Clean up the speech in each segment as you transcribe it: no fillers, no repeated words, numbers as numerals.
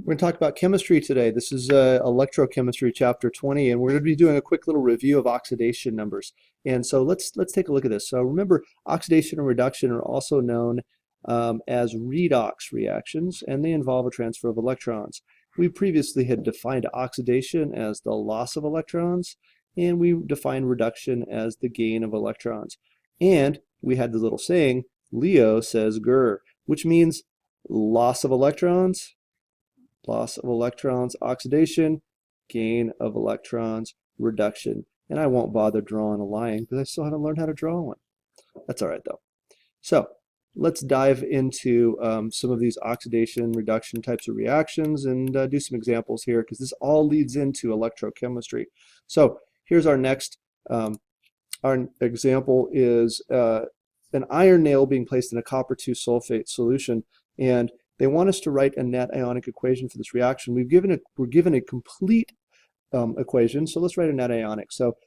We're going to talk about chemistry today. This is electrochemistry chapter 20, and we're going to be doing a quick little review of oxidation numbers. And so let's take a look at this. So remember, oxidation and reduction are also known as redox reactions, and they involve a transfer of electrons. We previously had defined oxidation as the loss of electrons, and we defined reduction as the gain of electrons. And we had the little saying, Leo says grr, which means loss of electrons, oxidation, gain of electrons, reduction. And I won't bother drawing a line because I still haven't learned how to draw one. That's all right though. So let's dive into some of these oxidation reduction types of reactions and do some examples here because this all leads into electrochemistry. So here's our next, our example is an iron nail being placed in a copper 2 sulfate solution, and they want us to write a net ionic equation for this reaction. We're given a complete equation, so let's write a net ionic. So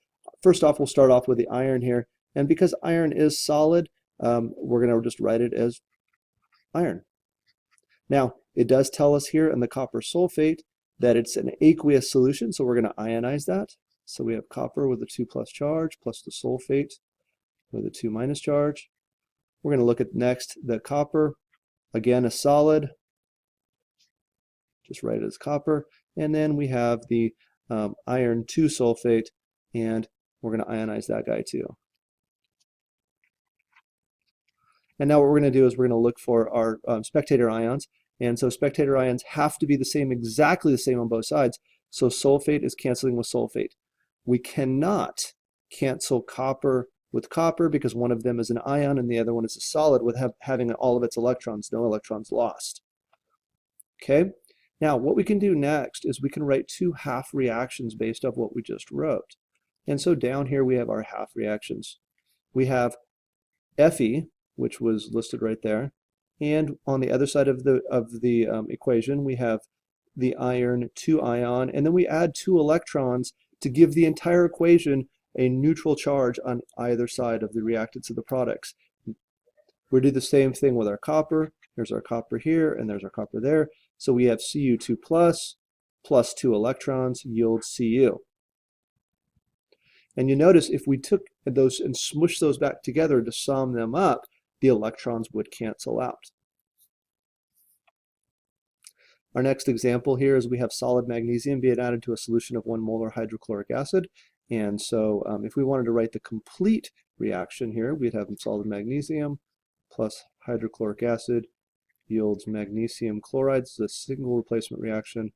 first off, we'll start off with the iron here, and because iron is solid, we're going to just write it as iron. Now, it does tell us here in the copper sulfate that it's an aqueous solution, so we're going to ionize that. So we have copper with a 2+ charge plus the sulfate with a 2- charge. We're going to look at next the copper. Again, a solid, just write it as copper. And then we have the iron 2 sulfate, and we're going to ionize that guy too. And now what we're going to do is we're going to look for our spectator ions. And so spectator ions have to be the same, exactly the same on both sides. So sulfate is canceling with sulfate. We cannot cancel copper with copper because one of them is an ion and the other one is a solid with having all of its electrons, no electrons lost. Okay, now what we can do next is we can write two half reactions based off what we just wrote. And so down here we have our half reactions. We have Fe, which was listed right there, and on the other side of the equation we have the iron 2 ion, and then we add 2 electrons to give the entire equation a neutral charge on either side of the reactants of the products. We do the same thing with our copper. There's our copper here, and there's our copper there. So we have Cu2 plus 2 electrons yields Cu. And you notice if we took those and smushed those back together to sum them up, the electrons would cancel out. Our next example here is we have solid magnesium being added to a solution of 1 molar hydrochloric acid. And so if we wanted to write the complete reaction here, we'd have solid magnesium plus hydrochloric acid yields magnesium chloride. This is a single replacement reaction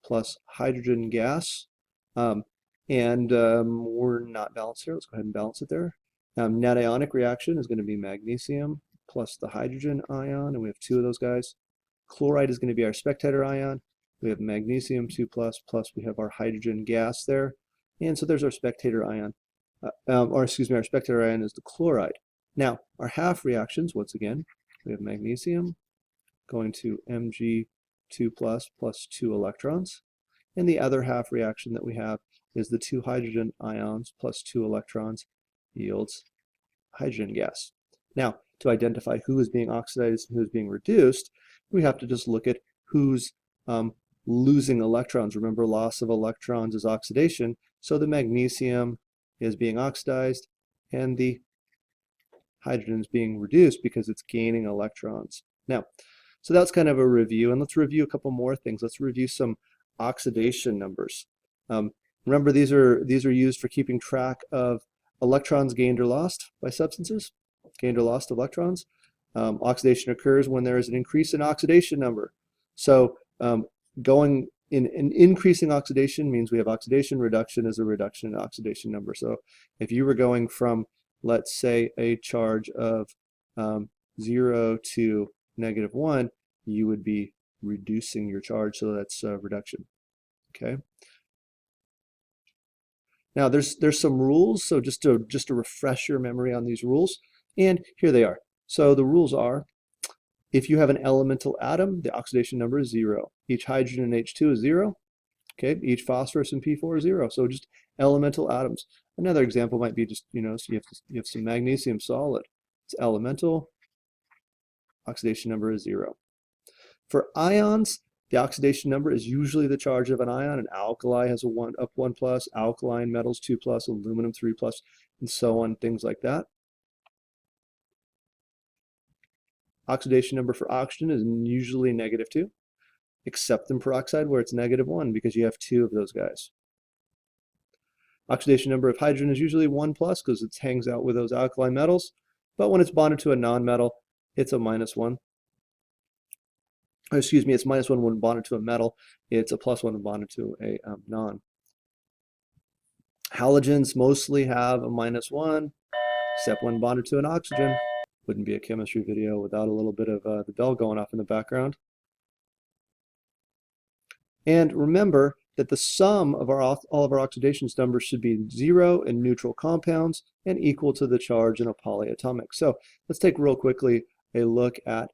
plus hydrogen gas. We're not balanced here. Let's go ahead and balance it there. Net ionic reaction is going to be magnesium plus the hydrogen ion, and we have 2 of those guys. Chloride is going to be our spectator ion. We have magnesium 2+ plus we have our hydrogen gas there. And so there's our spectator ion, our spectator ion is the chloride. Now, our half reactions, once again, we have magnesium going to Mg2+ plus 2 electrons. And the other half reaction that we have is the 2 hydrogen ions plus 2 electrons yields hydrogen gas. Now, to identify who is being oxidized and who is being reduced, we have to just look at who's losing electrons. Remember, loss of electrons is oxidation. So the magnesium is being oxidized and the hydrogen is being reduced because it's gaining electrons. Now, so that's kind of a review, and let's review a couple more things. Let's review some oxidation numbers. Remember, these are used for keeping track of electrons gained or lost by substances, gained or lost electrons. Oxidation occurs when there is an increase in oxidation number. So going in an increasing oxidation means we have oxidation. Reduction is a reduction in oxidation number. So if you were going from, let's say, a charge of 0 to -1, you would be reducing your charge, so that's reduction. Okay. Now there's some rules, so just to refresh your memory on these rules, and here they are. So the rules are: if you have an elemental atom, the oxidation number is 0. Each hydrogen in H2 is 0. Okay, each phosphorus in P4 is 0. So just elemental atoms. Another example might be just, so you have some magnesium solid. It's elemental. Oxidation number is 0. For ions, The oxidation number is usually the charge of an ion. An alkali has a 1 plus, alkaline metals 2 plus, aluminum 3 plus, and so on, things like that. Oxidation number for oxygen is usually -2, except in peroxide where it's -1 because you have 2 of those guys. Oxidation number of hydrogen is usually 1 plus because it hangs out with those alkali metals, but when it's bonded to a nonmetal, it's a -1. Excuse me, it's -1 when bonded to a metal. It's a +1 when bonded to a non. Halogens mostly have a -1, except when bonded to an oxygen. Wouldn't be a chemistry video without a little bit of the bell going off in the background. And remember that the sum of all of our oxidation numbers should be 0 in neutral compounds and equal to the charge in a polyatomic. So let's take real quickly a look at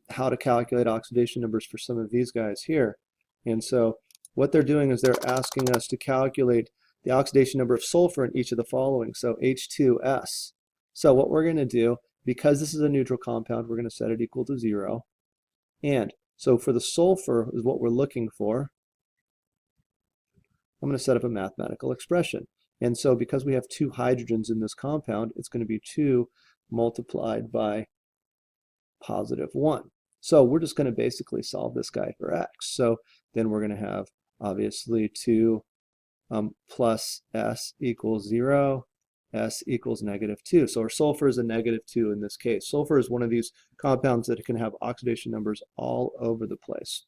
how to calculate oxidation numbers for some of these guys here. And so what they're doing is they're asking us to calculate the oxidation number of sulfur in each of the following. So H2S. So what we're going to do, because this is a neutral compound, we're going to set it equal to 0. And so for the sulfur is what we're looking for. I'm going to set up a mathematical expression. And so because we have 2 hydrogens in this compound, it's going to be 2 multiplied by +1. So we're just going to basically solve this guy for x. So then we're going to have obviously 2 plus s equals 0, s equals -2. So our sulfur is a -2 in this case. Sulfur is one of these compounds that can have oxidation numbers all over the place.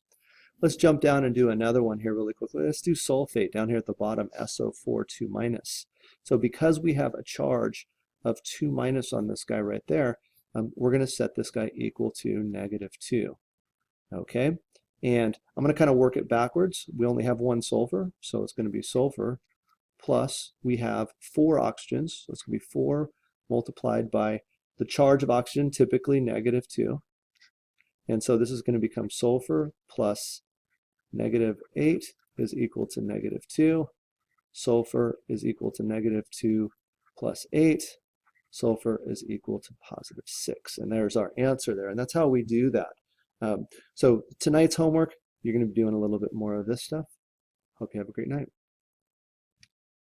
Let's jump down and do another one here really quickly. Let's do sulfate down here at the bottom, SO4 2-. So because we have a charge of 2- on this guy right there, we're going to set this guy equal to -2. Okay, and I'm going to kind of work it backwards. We only have 1 sulfur, so it's going to be sulfur plus we have 4 oxygens, so it's going to be 4 multiplied by the charge of oxygen, typically -2. And so this is going to become sulfur plus -8 is equal to -2. Sulfur is equal to -2 plus 8. Sulfur is equal to +6. And there's our answer there. And that's how we do that. So tonight's homework, you're going to be doing a little bit more of this stuff. Hope you have a great night.